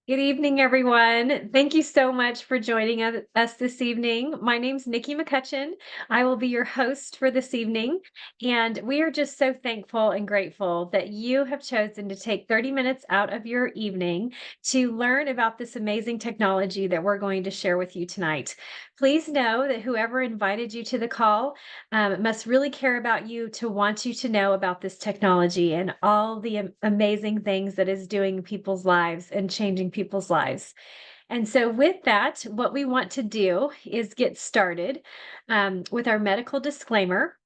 Good evening, everyone. Thank you so much for joining us this evening. My name's Nikki McCutchen. I will be your host for this evening, and we are just so thankful and grateful that you have chosen to take 30 minutes out of your evening to learn about this amazing technology that we're going to share with you tonight. Please know that whoever invited you to the call must really care about you to want you to know about this technology and all the amazing things that is doing in people's lives and changing people's lives. And so, with that, what we want to do is get started with our medical disclaimer.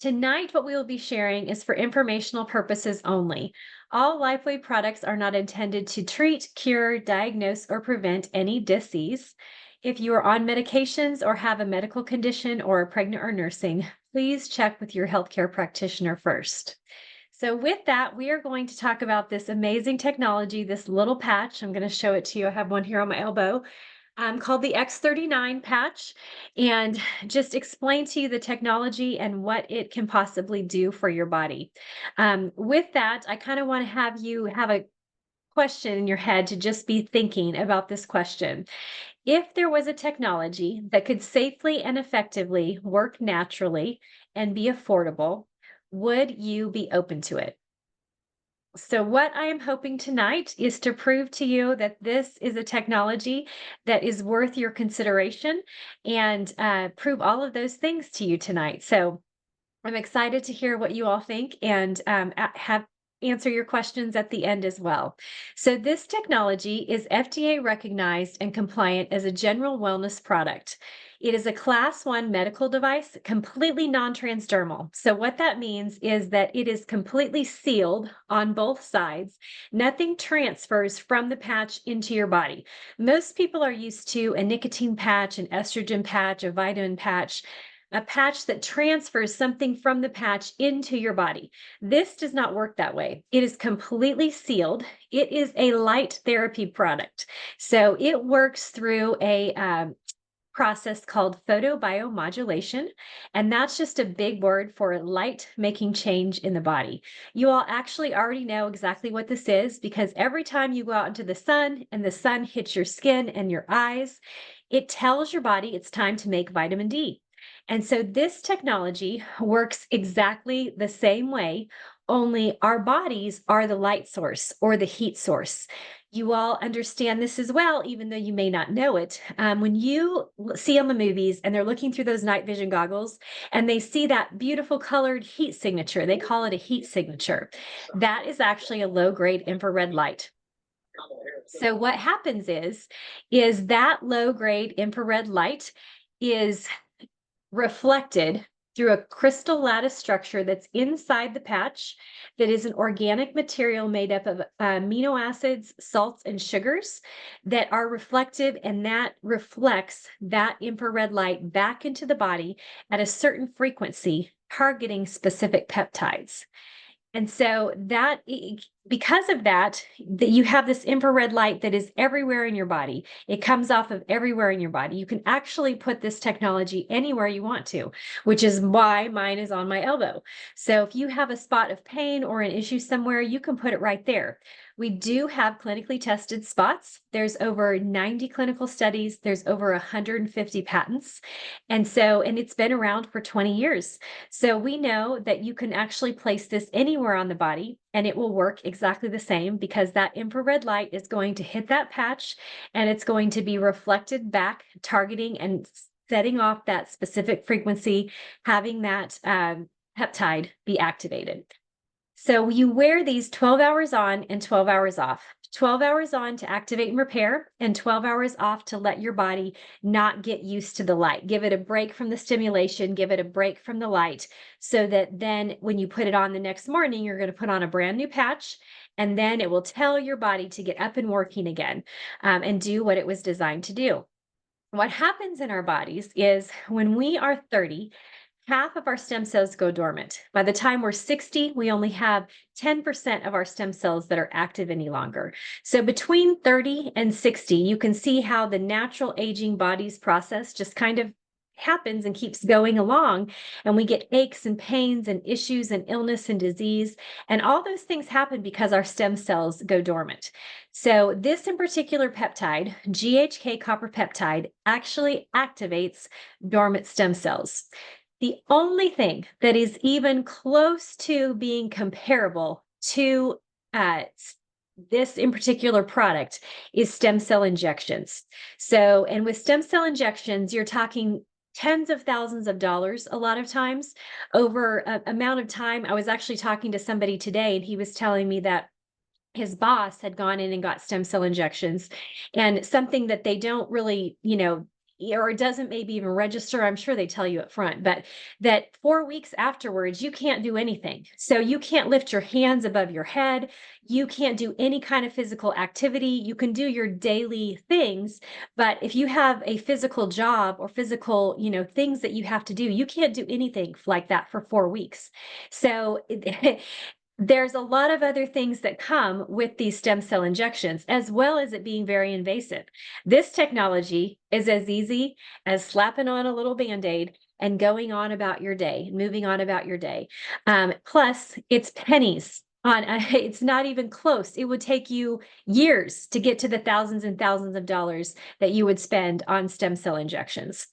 Tonight, what we will be sharing is for informational purposes only. All Lifeway products are not intended to treat, cure, diagnose, or prevent any disease. If you are on medications or have a medical condition or are pregnant or nursing, please check with your healthcare practitioner first. So, with that, we are going to talk about this amazing technology, this little patch. I'm going to show it to you. I have one here on my elbow called the X39 patch, and just explain to you the technology and what it can possibly do for your body. With that, I kind of want to have you have a question in your head to just be thinking about this question. If there was a technology that could safely and effectively work naturally and be affordable, would you be open to it? So, what I am hoping tonight is to prove to you that this is a technology that is worth your consideration and prove all of those things to you tonight. So, I'm excited to hear what you all think and have answer your questions at the end as well. So, this technology is FDA recognized and compliant as a general wellness product. It is a class 1 medical device, completely non transdermal. So, what that means is that it is completely sealed on both sides. Nothing transfers from the patch into your body. Most people are used to a nicotine patch, an estrogen patch, a vitamin patch, a patch that transfers something from the patch into your body. This does not work that way. It is completely sealed. It is a light therapy product. So it works through a process called photobiomodulation, and that's just a big word for light making change in the body. You all actually already know exactly what this is because every time you go out into the sun and the sun hits your skin and your eyes, it tells your body it's time to make vitamin D. And so this technology works exactly the same way, only our bodies are the light source or the heat source. You all understand this as well, even though you may not know it. When you see on the movies and they're looking through those night vision goggles and they see that beautiful colored heat signature, they call it a heat signature. That is actually a low grade infrared light. So what happens is that low grade infrared light is reflected through a crystal lattice structure that's inside the patch that is an organic material made up of amino acids, salts, and sugars that are reflective, and that reflects that infrared light back into the body at a certain frequency, targeting specific peptides. And so because of that, that you have this infrared light that is everywhere in your body. It comes off of everywhere in your body. You can actually put this technology anywhere you want to, which is why mine is on my elbow. So if you have a spot of pain or an issue somewhere, you can put it right there. We do have clinically tested spots. There's over 90 clinical studies. There's over 150 patents. And it's been around for 20 years. So we know that you can actually place this anywhere on the body and it will work exactly the same because that infrared light is going to hit that patch and it's going to be reflected back, targeting and setting off that specific frequency, having that peptide be activated. So you wear these 12 hours on and 12 hours off. 12 hours on to activate and repair, and 12 hours off to let your body not get used to the light. Give it a break from the stimulation, give it a break from the light, so that then when you put it on the next morning, you're going to put on a brand new patch, and then it will tell your body to get up and working again and do what it was designed to do. What happens in our bodies is when we are 30, half of our stem cells go dormant. By the time we're 60, we only have 10% of our stem cells that are active any longer. So between 30 and 60, you can see how the natural aging body's process just kind of happens and keeps going along, and we get aches and pains and issues and illness and disease. And all those things happen because our stem cells go dormant. So, this in particular peptide, GHK copper peptide, actually activates dormant stem cells. The only thing that is even close to being comparable to this in particular product is stem cell injections. So, and with stem cell injections, you're talking tens of thousands of dollars a lot of times over a amount of time. I was actually talking to somebody today, and he was telling me that his boss had gone in and got stem cell injections, and something that they don't really, or it doesn't maybe even register. I'm sure they tell you up front, but that 4 weeks afterwards, you can't do anything. So you can't lift your hands above your head. You can't do any kind of physical activity. You can do your daily things, but if you have a physical job or physical, things that you have to do, you can't do anything like that for 4 weeks. So there's a lot of other things that come with these stem cell injections, as well as it being very invasive. This technology is as easy as slapping on a little Band-Aid and going on about your day, moving on about your day. Plus, it's pennies. It's not even close. It would take you years to get to the thousands and thousands of dollars that you would spend on stem cell injections.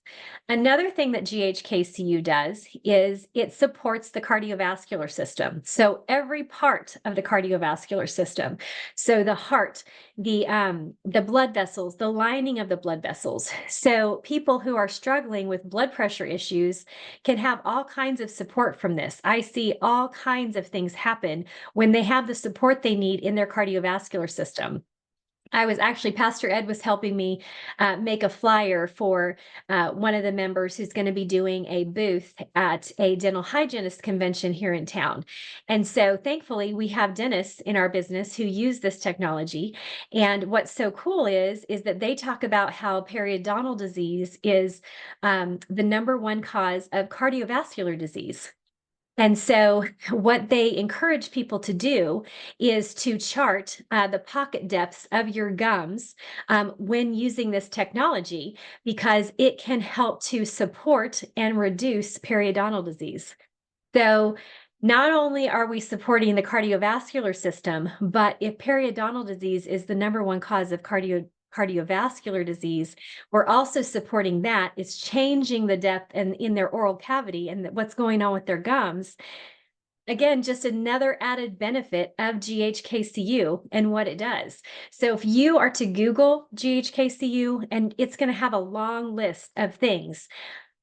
Another thing that GHKCU does is it supports the cardiovascular system. So every part of the cardiovascular system. So the heart, the blood vessels, the lining of the blood vessels. So people who are struggling with blood pressure issues can have all kinds of support from this. I see all kinds of things happen when they have the support they need in their cardiovascular system. Pastor Ed was helping me make a flyer for one of the members who's going to be doing a booth at a dental hygienist convention here in town. And so thankfully, we have dentists in our business who use this technology. And what's so cool is that they talk about how periodontal disease is the number one cause of cardiovascular disease. And so, what they encourage people to do is to chart the pocket depths of your gums when using this technology, because it can help to support and reduce periodontal disease. So, not only are we supporting the cardiovascular system, but if periodontal disease is the number one cause of cardiovascular disease, we're also supporting that. It's changing the depth and in their oral cavity and what's going on with their gums. Again, just another added benefit of GHKCU and what it does. So if you are to Google GHKCU, and it's going to have a long list of things.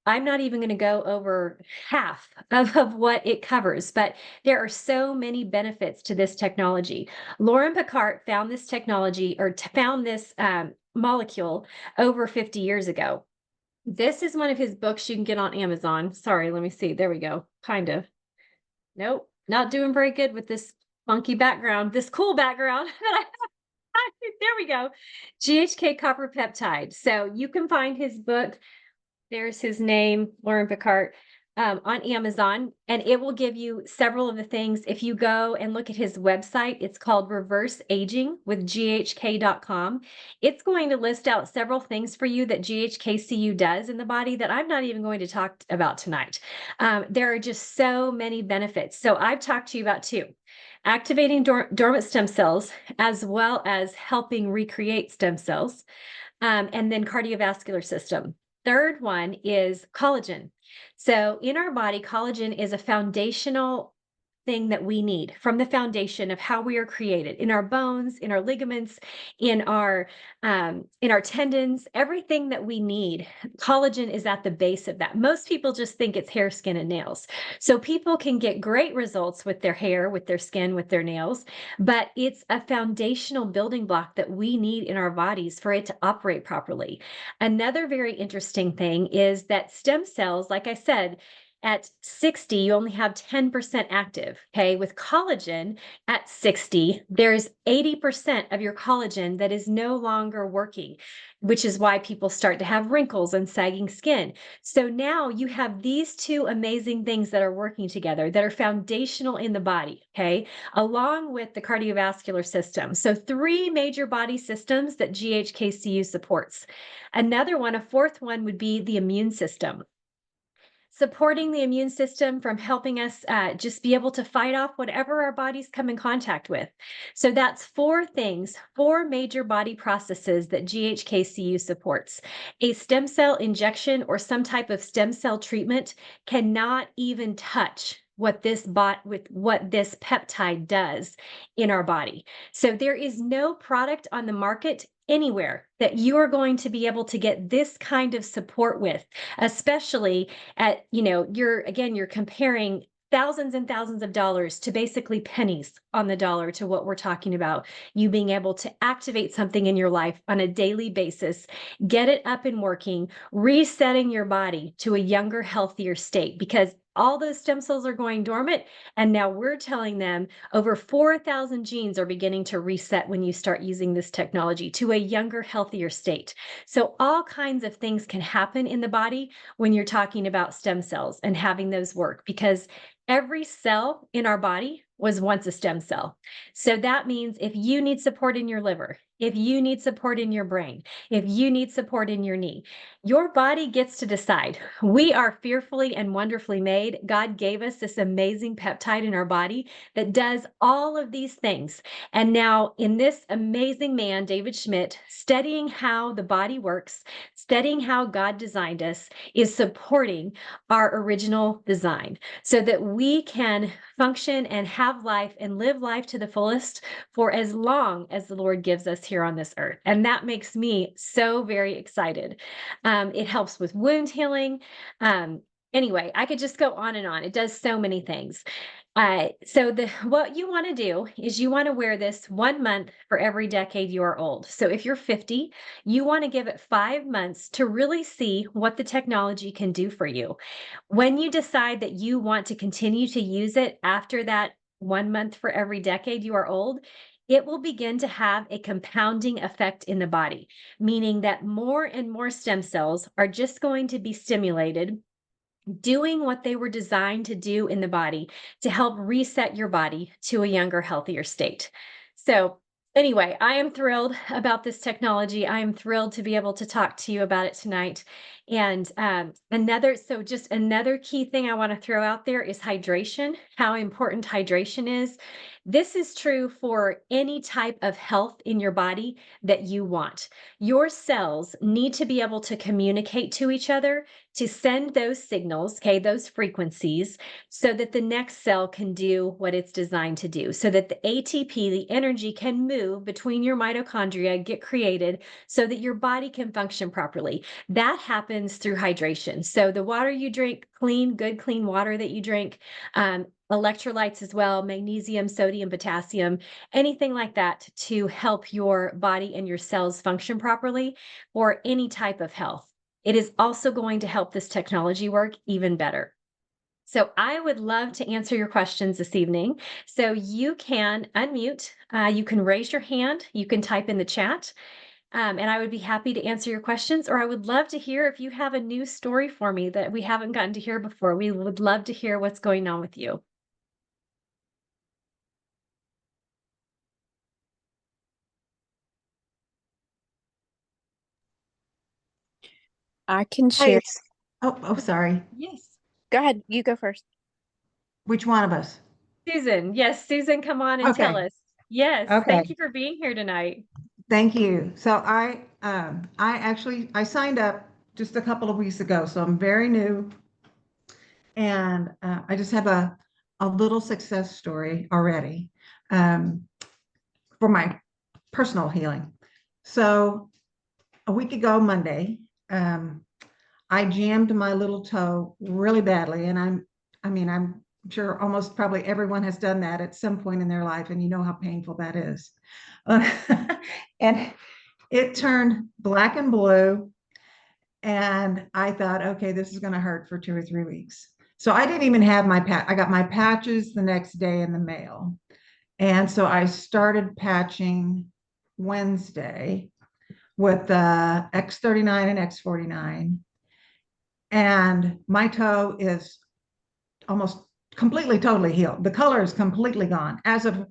I'm not even going to go over half of what it covers, but there are so many benefits to this technology. Lauren Picard found this technology, or found this molecule over 50 years ago. This is one of his books you can get on Amazon. Sorry, let me see. There we go. Kind of. Nope, not doing very good with this funky background, this cool background that I have. There we go. GHK copper peptide. So you can find his book. There's his name, Lauren Picard, on Amazon, and it will give you several of the things. If you go and look at his website, it's called Reverse Aging with GHK.com. It's going to list out several things for you that GHKCU does in the body that I'm not even going to talk about tonight. There are just so many benefits. So I've talked to you about two: activating dormant stem cells, as well as helping recreate stem cells, and then cardiovascular system. Third one is collagen. So in our body, collagen is a foundational thing that we need from the foundation of how we are created in our bones, in our ligaments, in our tendons, everything that we need. Collagen is at the base of that. Most people just think it's hair, skin, and nails. So people can get great results with their hair, with their skin, with their nails, but it's a foundational building block that we need in our bodies for it to operate properly. Another very interesting thing is that stem cells, like I said, at 60, you only have 10% active. Okay. With collagen at 60, there's 80% of your collagen that is no longer working, which is why people start to have wrinkles and sagging skin. So now you have these two amazing things that are working together that are foundational in the body. Okay. Along with the cardiovascular system. So three major body systems that GHKCU supports. Another one, a fourth one, would be the immune system. supporting the immune system from helping us just be able to fight off whatever our bodies come in contact with. So that's four things, four major body processes that GHKCU supports. A stem cell injection or some type of stem cell treatment cannot even touch what this peptide does in our body. So there is no product on the market anywhere that you are going to be able to get this kind of support with, especially at, you're comparing thousands and thousands of dollars to basically pennies on the dollar to what we're talking about. You being able to activate something in your life on a daily basis, get it up and working, resetting your body to a younger, healthier state, because all those stem cells are going dormant. And now we're telling them over 4,000 genes are beginning to reset when you start using this technology to a younger, healthier state. So all kinds of things can happen in the body when you're talking about stem cells and having those work, because every cell in our body was once a stem cell. So that means if you need support in your liver, if you need support in your brain, if you need support in your knee, your body gets to decide. We are fearfully and wonderfully made. God gave us this amazing peptide in our body that does all of these things. And now in this amazing man, David Schmidt, studying how the body works, studying how God designed us, is supporting our original design so that we can function and have life and live life to the fullest for as long as the Lord gives us here on this earth. And that makes me so very excited. It helps with wound healing. Anyway, I could just go on and on. It does so many things. So what you want to do is you want to wear this 1 month for every decade you are old. So if you're 50, you want to give it 5 months to really see what the technology can do for you. When you decide that you want to continue to use it after that 1 month for every decade you are old, it will begin to have a compounding effect in the body, meaning that more and more stem cells are just going to be stimulated, doing what they were designed to do in the body to help reset your body to a younger, healthier state. So anyway, I am thrilled about this technology. I am thrilled to be able to talk to you about it tonight. And just another key thing I want to throw out there is hydration, how important hydration is. This is true for any type of health in your body that you want. Your cells need to be able to communicate to each other to send those signals, okay, those frequencies, so that the next cell can do what it's designed to do, so that the ATP, the energy, can move between your mitochondria, get created so that your body can function properly. That happens through hydration. So the water you drink, good, clean water that you drink, electrolytes as well, magnesium, sodium, potassium, anything like that to help your body and your cells function properly for any type of health. It is also going to help this technology work even better. So I would love to answer your questions this evening. So you can unmute, you can raise your hand, you can type in the chat, and I would be happy to answer your questions, or I would love to hear if you have a new story for me that we haven't gotten to hear before. We would love to hear what's going on with you. I can share. Sorry. Yes. Go ahead. You go first. Which one of us? Susan. Yes, Susan, come on and tell us. Yes. Okay. Thank you for being here tonight. Thank you. So I signed up just a couple of weeks ago, so I'm very new, and I just have a little success story already for my personal healing. So a week ago Monday, I jammed my little toe really badly, and I'm sure almost probably everyone has done that at some point in their life, and you know how painful that is. And it turned black and blue, and I thought, okay, this is going to hurt for 2 or 3 weeks. So I didn't even have I got my patches the next day in the mail. And so I started patching Wednesday with the X39 and X49. And my toe is almost completely, totally healed. The color is completely gone. As of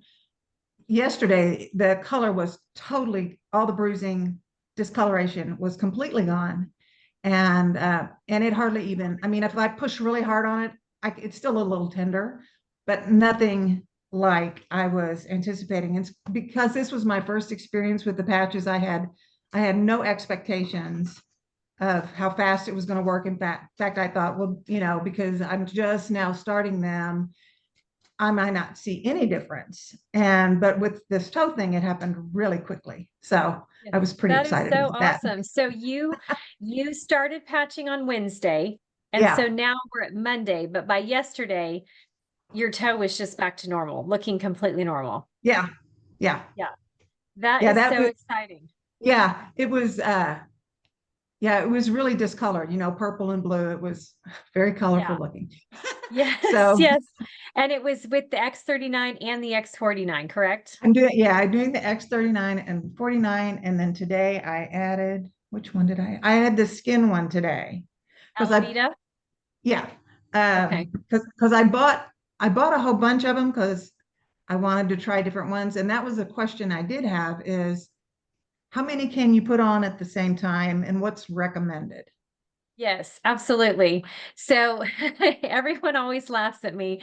yesterday, the color was totally, all the bruising, discoloration was completely gone. and it hardly even, I mean, if I push really hard on it, it's still a little tender, but nothing like I was anticipating. And because this was my first experience with the patches, I had no expectations of how fast it was going to work. In fact, I thought, well, because I'm just now starting them, I might not see any difference. But with this toe thing, it happened really quickly. So I was pretty That is excited so about that. awesome. So you started patching on Wednesday, and Yeah. so now we're at Monday, but by yesterday, your toe was just back to normal, looking completely normal. Yeah. Yeah. Yeah. That Yeah. is That so was, exciting. yeah, it was really discolored, purple and blue. It was very colorful Yeah. looking. Yes, So yes. And it was with the X39 and the X49, correct? I'm doing the X39 and 49. And then today I added, which one did I had the skin one today. Because Alavita? yeah. Okay. Because I bought a whole bunch of them because I wanted to try different ones. And that was a question I did have is how many can you put on at the same time and what's recommended? Yes, absolutely. So everyone always laughs at me.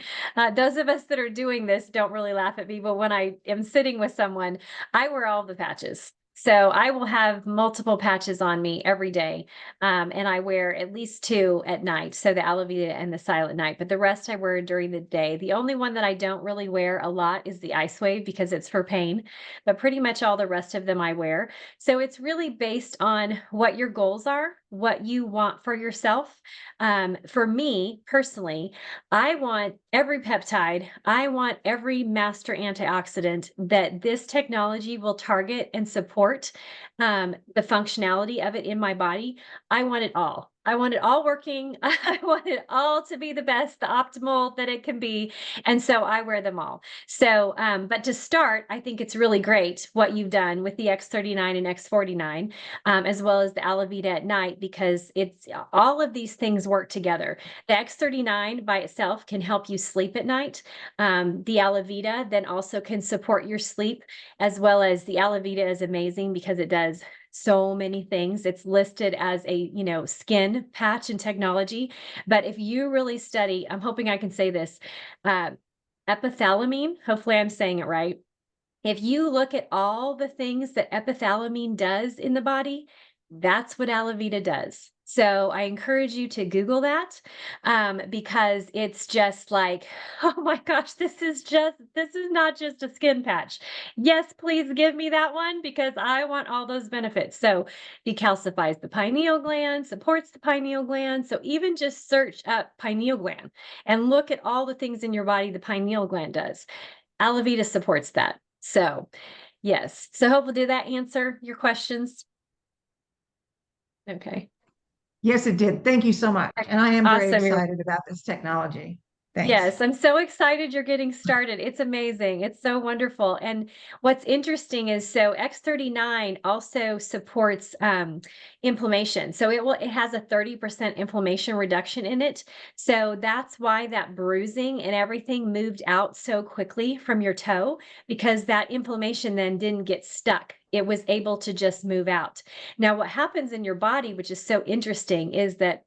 Those of us that are doing this don't really laugh at me, but when I am sitting with someone, I wear all the patches. So I will have multiple patches on me every day. And I wear at least two at night. So the Alavita and the Silent Night, but the rest I wear during the day. The only one that I don't really wear a lot is the Ice Wave because it's for pain, but pretty much all the rest of them I wear. So it's really based on what your goals are, what you want for yourself. For me personally, I want every peptide, I want every master antioxidant that this technology will target and support the functionality of it in my body. I want it all. I want it all working. I want it all to be the best, the optimal that it can be. And so I wear them all. So, but to start, I think it's really great what you've done with the X39 and X49, as well as the Alavita at night, because it's all of these things work together. The X39 by itself can help you sleep at night. The Alavita then also can support your sleep, as well as the Alavita is amazing because it does so many things. It's listed as a, skin patch and technology. But if you really study, I'm hoping I can say this, epithalamine, hopefully I'm saying it right. If you look at all the things that epithalamine does in the body, that's what Alavita does. So I encourage you to Google that because it's just like, oh my gosh, this is not just a skin patch. Yes, please give me that one because I want all those benefits. So decalcifies the pineal gland, supports the pineal gland. So even just search up pineal gland and look at all the things in your body the pineal gland does. Alavita supports that. So, yes. So hopefully did that answer your questions? Okay. Yes, it did. Thank you so much. And I am very Awesome. excited about this technology. Thanks. Yes, I'm so excited you're getting started. It's amazing. It's so wonderful. And what's interesting is so X39 also supports inflammation. So it has a 30% inflammation reduction in it. So that's why that bruising and everything moved out so quickly from your toe, because that inflammation then didn't get stuck. It was able to just move out. Now, what happens in your body, which is so interesting, is that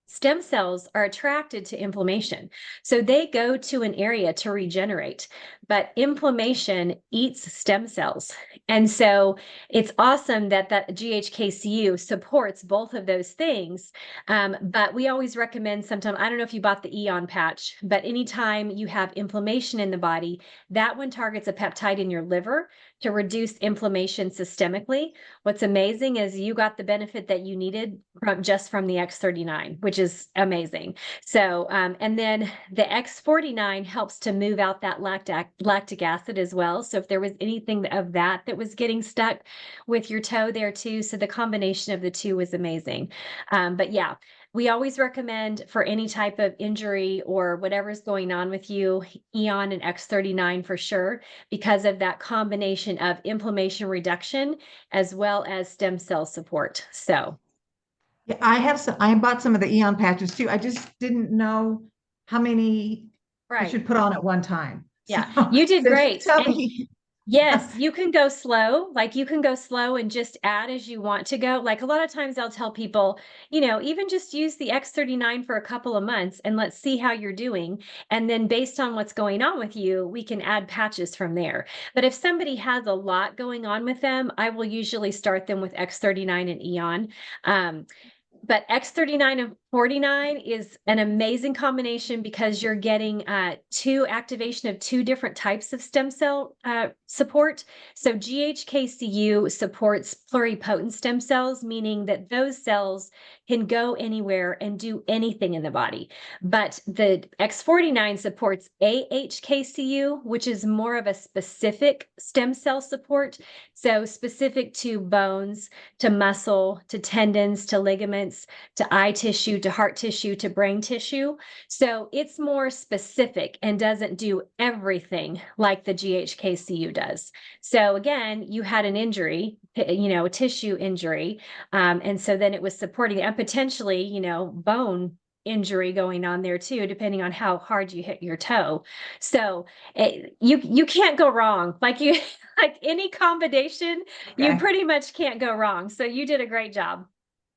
stem cells are attracted to inflammation. So they go to an area to regenerate, but inflammation eats stem cells. And so it's awesome that GHKCU supports both of those things. But we always recommend sometimes, I don't know if you bought the Eon patch, but anytime you have inflammation in the body, that one targets a peptide in your liver to reduce inflammation systemically. What's amazing is you got the benefit that you needed from the X39, which is amazing. So, and then the X49 helps to move out that lactic acid as well. So if there was anything of that was getting stuck with your toe there too. So the combination of the two was amazing. But yeah, we always recommend for any type of injury or whatever's going on with you, Eon and X39 for sure, because of that combination of inflammation reduction as well as stem cell support. So Yeah, I bought some of the Eon patches too. I just didn't know how many I right. should put on at one time. Yeah, So you did since you great. tell And me, Yes, you can go slow. Like you can go slow and just add as you want to go. Like a lot of times I'll tell people, even just use the X39 for a couple of months and let's see how you're doing. And then based on what's going on with you, we can add patches from there. But if somebody has a lot going on with them, I will usually start them with X39 and Eon. But X39 and 49 is an amazing combination because you're getting two activation of two different types of stem cell support. So GHKCU supports pluripotent stem cells, meaning that those cells can go anywhere and do anything in the body. But the X49 supports AHKCU, which is more of a specific stem cell support. So specific to bones, to muscle, to tendons, to ligaments, to eye tissue, to heart tissue, to brain tissue. So it's more specific and doesn't do everything like the GHKCU does. So again, you had an injury, a tissue injury. And so then it was supporting and potentially, bone injury going on there too, depending on how hard you hit your toe. So you can't go wrong. Like like any combination, you Okay. pretty much can't go wrong. So you did a great job.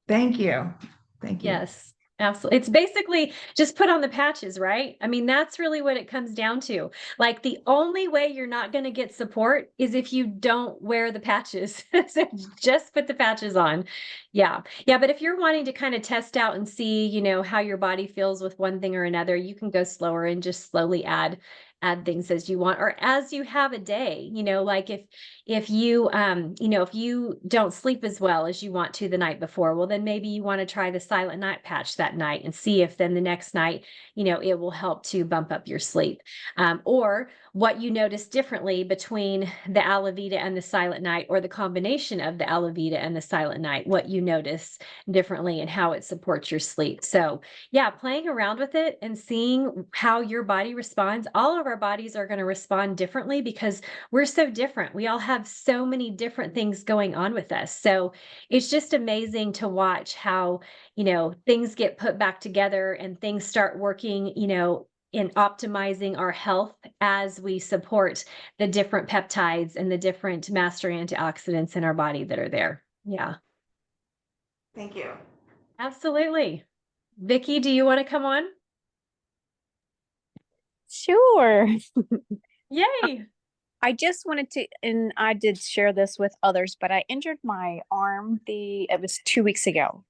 Thank you. Thank you. Yes, absolutely. It's basically just put on the patches, right? I mean, that's really what it comes down to. Like the only way you're not going to get support is if you don't wear the patches. So just put the patches on. Yeah. Yeah. But if you're wanting to kind of test out and see, how your body feels with one thing or another, you can go slower and just slowly add things as you want or as you have a day, like if you if you don't sleep as well as you want to the night before, well then maybe you want to try the silent night patch that night and see if then the next night it will help to bump up your sleep, or what you notice differently between the Alavita and the silent night, or the combination of the Alavita and the silent night, what you notice differently and how it supports your sleep. So yeah, playing around with it and seeing how your body responds. All of our bodies are going to respond differently because we're so different. We all have so many different things going on with us. So it's just amazing to watch how, things get put back together and things start working, in optimizing our health as we support the different peptides and the different master antioxidants in our body that are there. Yeah, Thank you. absolutely. Vicky, do you want to come on? Sure. Yay. I just wanted to, and I did share this with others, but I injured my arm it was 2 weeks ago.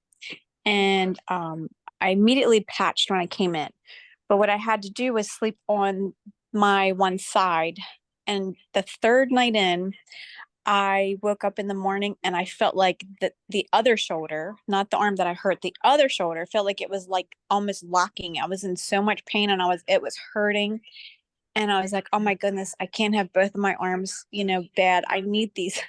And I immediately patched when I came in. But what I had to do was sleep on my one side. And the third night in, I woke up in the morning and I felt like the other shoulder, not the arm that I hurt, the other shoulder felt like it was like almost locking. I was in so much pain and it was hurting. And I was like, oh my goodness, I can't have both of my arms, bad. I need these.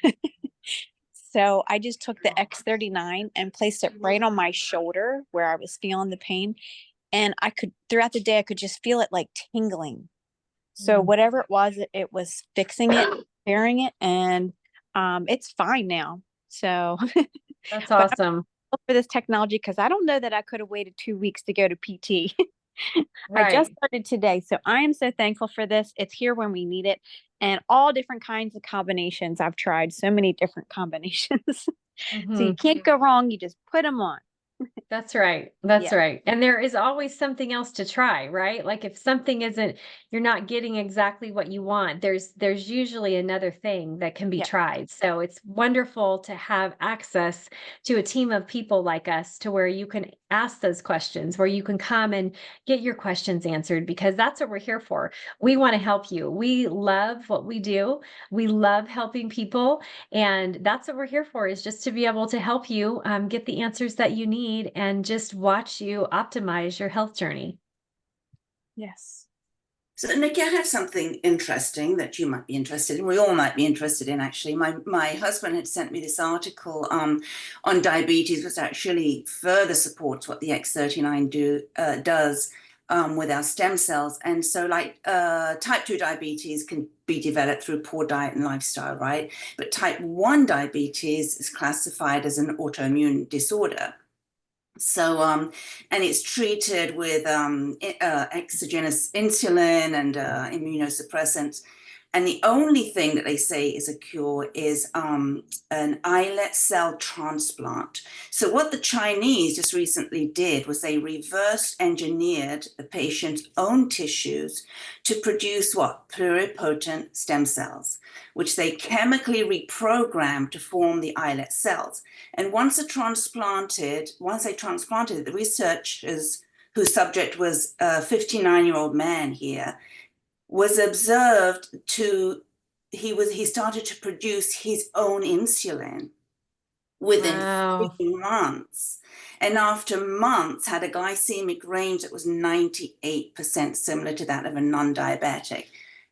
So I just took the X39 and placed it right on my shoulder where I was feeling the pain. And throughout the day, I could just feel it like tingling. So whatever it was fixing it, repairing it, and it's fine now. So That's awesome. for this technology, because I don't know that I could have waited 2 weeks to go to PT. Right. I just started today. So I am so thankful for this. It's here when we need it. And all different kinds of combinations. I've tried so many different combinations. So you can't go wrong. You just put them on. That's right. That's right. And there is always something else to try, right? Like if something you're not getting exactly what you want, there's usually another thing that can be tried. So it's wonderful to have access to a team of people like us to where you can ask those questions, where you can come and get your questions answered, because that's what we're here for. We want to help you. We love what we do. We love helping people. And that's what we're here for, is just to be able to help you get the answers that you need and just watch you optimize your health journey. Yes. So, Nikki, I have something interesting that you might be interested in. We all might be interested in, actually. My husband had sent me this article on diabetes, which actually further supports what the X39 does with our stem cells. And so, like, type 2 diabetes can be developed through poor diet and lifestyle, right? But type 1 diabetes is classified as an autoimmune disorder. So, and it's treated with exogenous insulin and immunosuppressants. And the only thing that they say is a cure is an islet cell transplant. So what the Chinese just recently did was they reverse engineered the patient's own tissues to produce what? Pluripotent stem cells, which they chemically reprogrammed to form the islet cells. And once they transplanted it, the researchers, whose subject was a 59-year-old man here, was observed to, he started to produce his own insulin within Wow. 3 months. And after months had a glycemic range that was 98% similar to that of a non-diabetic.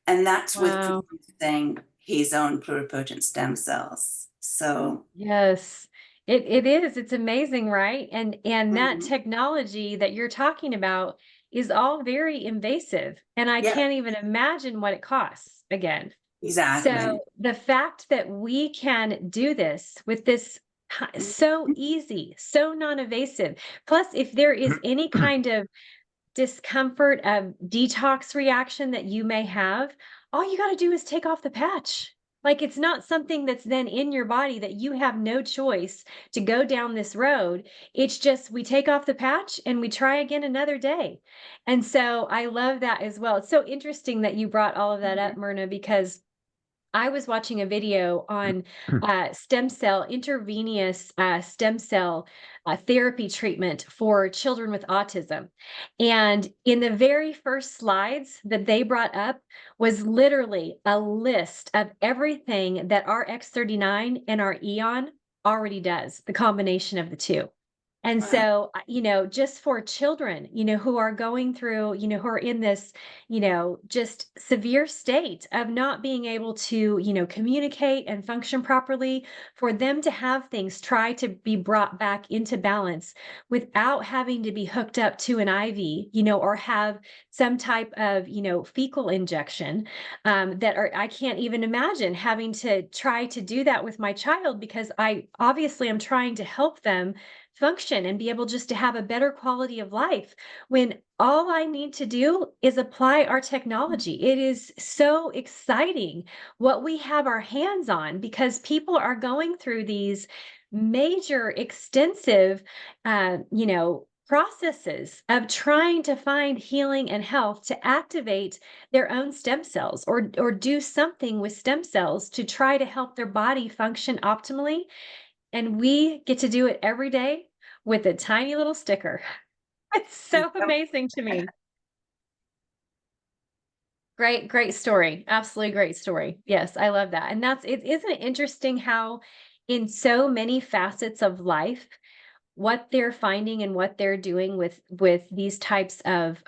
And that's with Wow. producing his own pluripotent stem cells. So Yes, it is. It's amazing, right? And that mhm. technology that you're talking about is all very invasive, and I Yeah, can't even imagine what it costs again. exactly. So the fact that we can do this with this so easy, so non-invasive. Plus, if there is any kind of discomfort of detox reaction that you may have, all you got to do is take off the patch. Like it's not something that's then in your body that you have no choice to go down this road. It's just we take off the patch and we try again another day. And so I love that as well. It's so interesting that you brought all of that up, Myrna, because I was watching a video on stem cell, intravenous stem cell therapy treatment for children with autism. And in the very first slides that they brought up was literally a list of everything that our X39 and our Eon already does, the combination of the two. And Wow. so, just for children, who are going through, who are in this, just severe state of not being able to, communicate and function properly, for them to have things try to be brought back into balance without having to be hooked up to an IV, or have some type of, fecal injection, I can't even imagine having to try to do that with my child because I obviously am trying to help them function and be able just to have a better quality of life when all I need to do is apply our technology. It is so exciting what we have our hands on because people are going through these major, extensive, processes of trying to find healing and health to activate their own stem cells or do something with stem cells to try to help their body function optimally, and we get to do it every day with a tiny little sticker. It's so amazing to me. Great, great story. Absolutely great story. Yes, I love that. And that's it. Isn't it interesting how in so many facets of life, what they're finding and what they're doing with these types of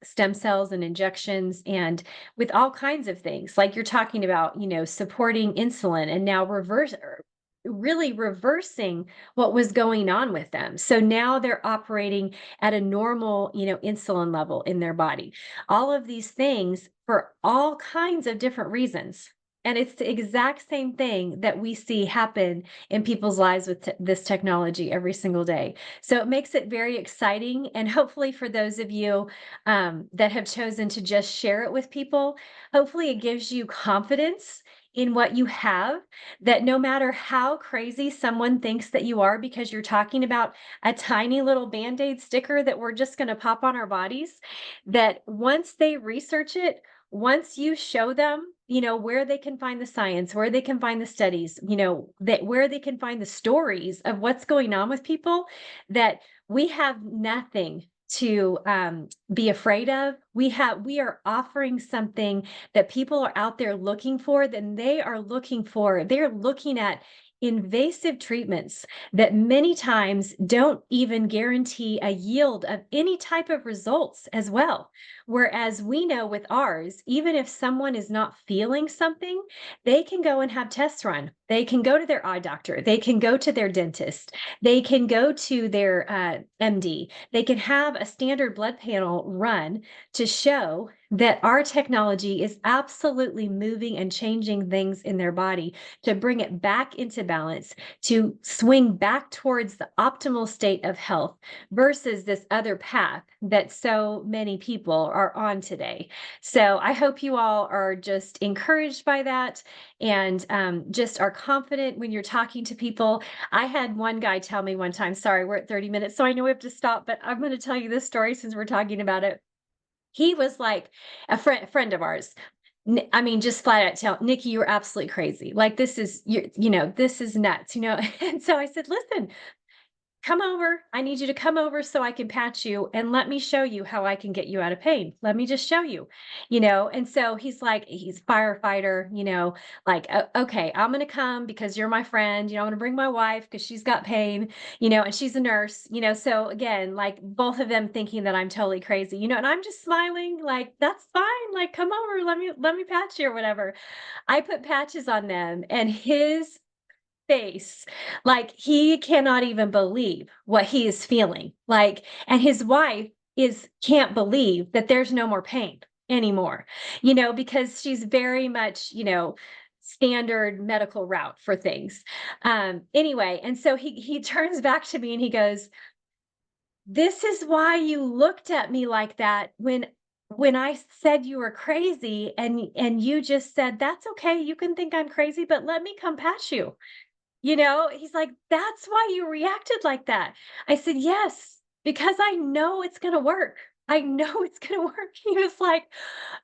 stem cells and injections and with all kinds of things like you're talking about, supporting insulin and now really reversing what was going on with them. So now they're operating at a normal, insulin level in their body. All of these things for all kinds of different reasons. And it's the exact same thing that we see happen in people's lives with this technology every single day. So it makes it very exciting. And hopefully, for those of you that have chosen to just share it with people, hopefully it gives you confidence in what you have, that no matter how crazy someone thinks that you are because you're talking about a tiny little Band-Aid sticker that we're just going to pop on our bodies, that once they research it, once you show them, where they can find the science, where they can find the studies, that where they can find the stories of what's going on with people, that we have nothing to be afraid of. We are offering something that people are out there looking for, then they're looking at invasive treatments that many times don't even guarantee a yield of any type of results as well. Whereas we know with ours, even if someone is not feeling something, they can go and have tests run. They can go to their eye doctor. They can go to their dentist. They can go to their MD. They can have a standard blood panel run to show that our technology is absolutely moving and changing things in their body to bring it back into balance, to swing back towards the optimal state of health versus this other path that so many people are on today. So I hope you all are just encouraged by that and just are confident when you're talking to people. I had one guy tell me one time, sorry, we're at 30 minutes, so I know we have to stop, but I'm going to tell you this story since we're talking about it. He was like a friend of ours. I mean, just flat out tell Nikki, you're absolutely crazy. Like this is this is nuts, And so I said, listen, come over. I need you to come over so I can patch you and let me show you how I can get you out of pain. Let me just show you, And so he's like, he's a firefighter, like, okay, I'm going to come because you're my friend. I'm going to bring my wife because she's got pain, and she's a nurse, So again, like both of them thinking that I'm totally crazy, and I'm just smiling like, that's fine. Like, come over, let me patch you or whatever. I put patches on them and his face, like he cannot even believe what he is feeling, like, and his wife can't believe that there's no more pain anymore, because she's very much, standard medical route for things. Anyway, and so he turns back to me and he goes, this is why you looked at me like that when I said you were crazy, and you just said, that's okay, you can think I'm crazy, but let me come patch you. He's like, that's why you reacted like that. I said, yes, because I know it's going to work. I know it's going to work. He was like,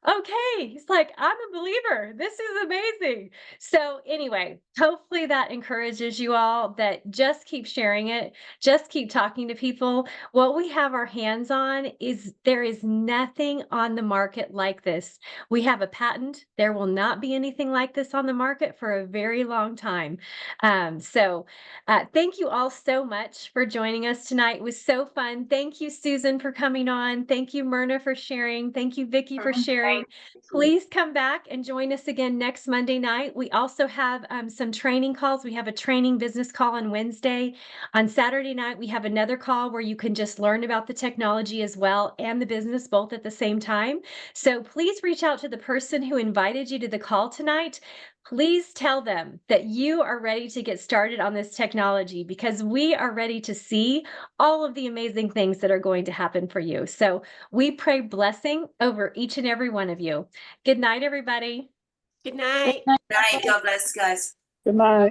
okay. He's like, I'm a believer. This is amazing. So anyway, hopefully that encourages you all, that just keep sharing it. Just keep talking to people. What we have our hands on is there is nothing on the market like this. We have a patent. There will not be anything like this on the market for a very long time. Thank you all so much for joining us tonight. It was so fun. Thank you, Susan, for coming on. Thank you, Myrna, for sharing. Thank you, Vicki, for sharing. Please come back and join us again next Monday night. We also have some training calls. We have a training business call on Wednesday. On Saturday night, we have another call where you can just learn about the technology as well and the business both at the same time. So please reach out to the person who invited you to the call tonight. Please tell them that you are ready to get started on this technology, because we are ready to see all of the amazing things that are going to happen for you. So we pray blessing over each and every one of you. Good night, everybody. Good night. Night. God bless, guys. Good night.